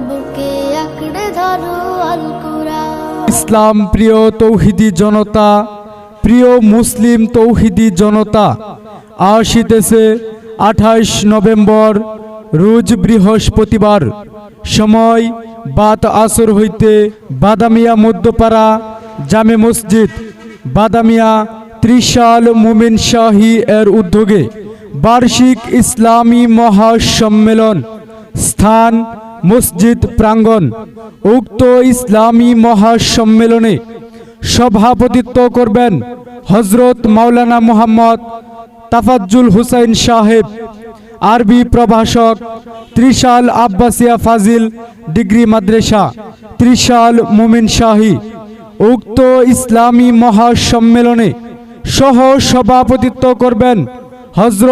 বুকে আঁকড়ে ধরো আল কুরআন। ইসলাম প্রিয় তৌহিদি জনতা, প্রিয় মুসলিম তৌহিদি জনতা, আসিতেছে 28 নভেম্বর রোজ বৃহস্পতিবার, সময় বাত আসর হইতে বাদামিয়া মধ্যপাড়া জামে মসজিদ, বাদামিয়া ত্রিশাল মুমিন শাহী এর উদ্যোগে বার্ষিক ইসলামী মহাসম্মেলন। স্থান মসজিদ প্রাঙ্গণ। উক্ত ইসলামী মহাসম্মেলনে সভাপতিত্ব করবেন হজরত মাওলানা মুহাম্মদ তাফাজ্জুল হুসাইন সাহেব, আরবি প্রভাষক, ত্রিশাল আব্বাসিয়া ফাজিল ডিগ্রি মাদ্রাসা, ত্রিশাল মুমিন শাহী। উক্ত ইসলামী মহাসম্মেলনে সহ সভাপতিত্ব করবেন হজরত